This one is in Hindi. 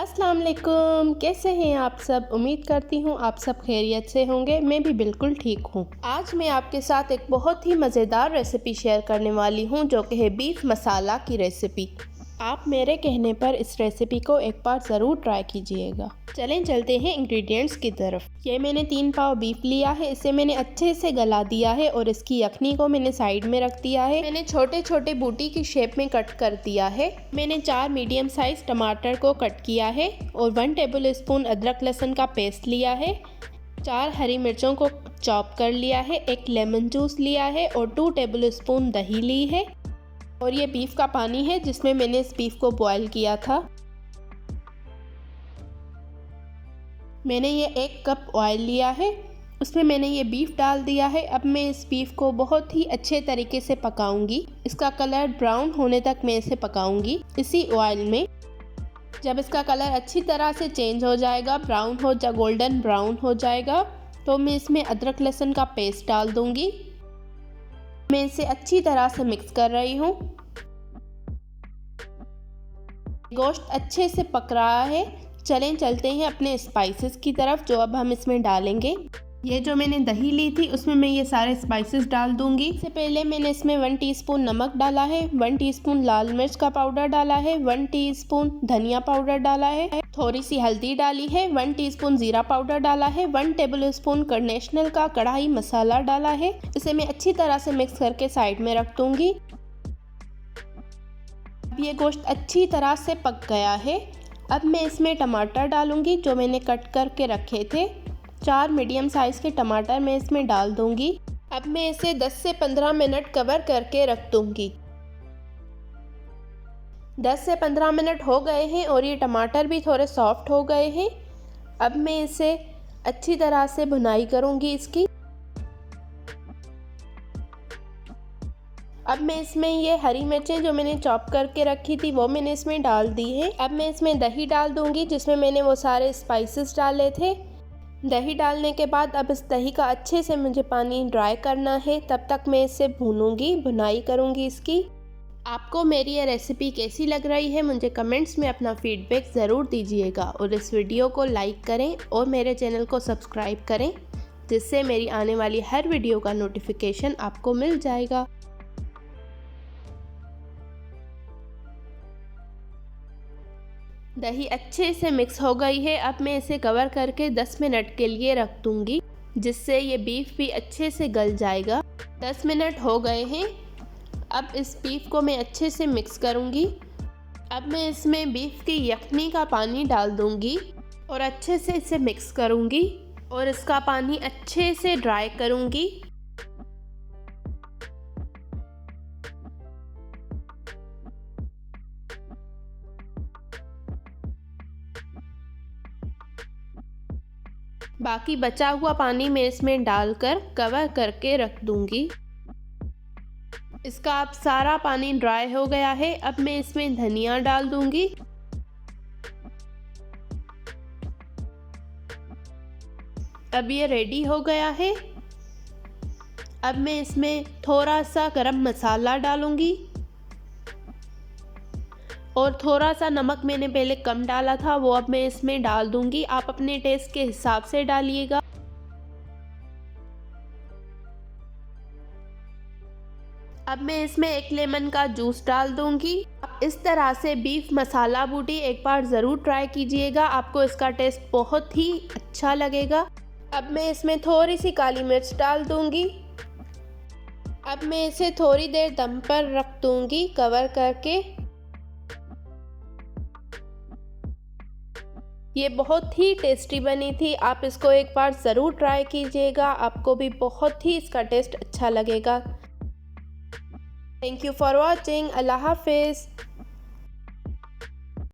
अस्सलाम वालेकुम, कैसे हैं आप सब। उम्मीद करती हूँ आप सब खैरियत से होंगे। मैं भी बिल्कुल ठीक हूँ। आज मैं आपके साथ एक बहुत ही मज़ेदार रेसिपी शेयर करने वाली हूँ जो कि है बीफ मसाला की रेसिपी। आप मेरे कहने पर इस रेसिपी को एक बार ज़रूर ट्राई कीजिएगा। चलें चलते हैं इंग्रेडिएंट्स की तरफ। ये मैंने 3 पाव बीफ लिया है। इसे मैंने अच्छे से गला दिया है और इसकी यखनी को मैंने साइड में रख दिया है। मैंने छोटे छोटे बूटी की शेप में कट कर दिया है। मैंने 4 मीडियम साइज टमाटर को कट किया है और 1 टेबल स्पून अदरक लहसुन का पेस्ट लिया है। 4 हरी मिर्चों को चॉप कर लिया है। 1 लेमन जूस लिया है और 2 टेबल स्पून दही ली है। और ये बीफ का पानी है जिसमें मैंने इस बीफ को बॉईल किया था। मैंने ये 1 कप ऑयल लिया है, उसमें मैंने ये बीफ डाल दिया है। अब मैं इस बीफ को बहुत ही अच्छे तरीके से पकाऊंगी। इसका कलर ब्राउन होने तक मैं इसे पकाऊंगी इसी ऑयल में। जब इसका कलर अच्छी तरह से चेंज हो जाएगा, ब्राउन हो जा गोल्डन ब्राउन हो जाएगा, तो मैं इसमें अदरक लहसुन का पेस्ट डाल दूंगी। मैं इसे अच्छी तरह से मिक्स कर रही हूँ। गोश्त अच्छे से पक रहा है। चलें चलते हैं अपने स्पाइसेस की तरफ जो अब हम इसमें डालेंगे। ये जो मैंने दही ली थी उसमें मैं ये सारे स्पाइसेस डाल दूंगी। इससे पहले मैंने इसमें 1 टीस्पून नमक डाला है, 1 टीस्पून लाल मिर्च का पाउडर डाला है, 1 टीस्पून धनिया पाउडर डाला है, थोड़ी सी हल्दी डाली है, 1 टीस्पून जीरा पाउडर डाला है, 1 टेबल स्पून कॉर्नफ्लेक्स का कढ़ाई मसाला डाला है। इसे मैं अच्छी तरह से मिक्स करके साइड में रख दूंगी। अब ये गोश्त अच्छी तरह से पक गया है। अब मैं इसमें टमाटर डालूंगी जो मैंने कट करके रखे थे। 4 मीडियम साइज़ के टमाटर मैं इसमें डाल दूंगी। अब मैं इसे 10 से 15 मिनट कवर करके रख दूंगी। 10 से 15 मिनट हो गए हैं और ये टमाटर भी थोड़े सॉफ्ट हो गए हैं। अब मैं इसे अच्छी तरह से भुनाई करूंगी इसकी। अब मैं इसमें ये हरी मिर्चें जो मैंने चॉप करके रखी थी वो मैंने इसमें डाल दी है। अब मैं इसमें दही डाल दूंगी जिसमें मैंने वो सारे स्पाइसेस डाले थे। दही डालने के बाद अब इस दही का अच्छे से मुझे पानी ड्राई करना है। तब तक मैं इसे भूनूंगी, भुनाई करूंगी इसकी। आपको मेरी ये रेसिपी कैसी लग रही है मुझे कमेंट्स में अपना फीडबैक ज़रूर दीजिएगा और इस वीडियो को लाइक करें और मेरे चैनल को सब्सक्राइब करें जिससे मेरी आने वाली हर वीडियो का नोटिफिकेशन आपको मिल जाएगा। दही अच्छे से मिक्स हो गई है। अब मैं इसे कवर करके 10 मिनट के लिए रख दूंगी जिससे ये बीफ भी अच्छे से गल जाएगा। 10 मिनट हो गए हैं। अब इस बीफ को मैं अच्छे से मिक्स करूंगी। अब मैं इसमें बीफ की यखनी का पानी डाल दूंगी और अच्छे से इसे मिक्स करूंगी और इसका पानी अच्छे से ड्राई करूंगी। बाकी बचा हुआ पानी मैं इसमें डालकर कवर करके रख दूंगी। इसका अब सारा पानी ड्राई हो गया है। अब मैं इसमें धनिया डाल दूंगी। अब ये रेडी हो गया है। अब मैं इसमें थोड़ा सा गरम मसाला डालूंगी और थोड़ा सा नमक मैंने पहले कम डाला था वो अब मैं इसमें डाल दूंगी। आप अपने टेस्ट के हिसाब से डालिएगा। अब मैं इसमें 1 लेमन का जूस डाल दूंगी। आप इस तरह से बीफ मसाला बूटी एक बार ज़रूर ट्राई कीजिएगा, आपको इसका टेस्ट बहुत ही अच्छा लगेगा। अब मैं इसमें थोड़ी सी काली मिर्च डाल दूंगी। अब मैं इसे थोड़ी देर दम पर रख दूंगी कवर करके। ये बहुत ही टेस्टी बनी थी। आप इसको एक बार ज़रूर ट्राई कीजिएगा, आपको भी बहुत ही इसका टेस्ट अच्छा लगेगा। Thank you for watching. अल्लाह हाफिज़।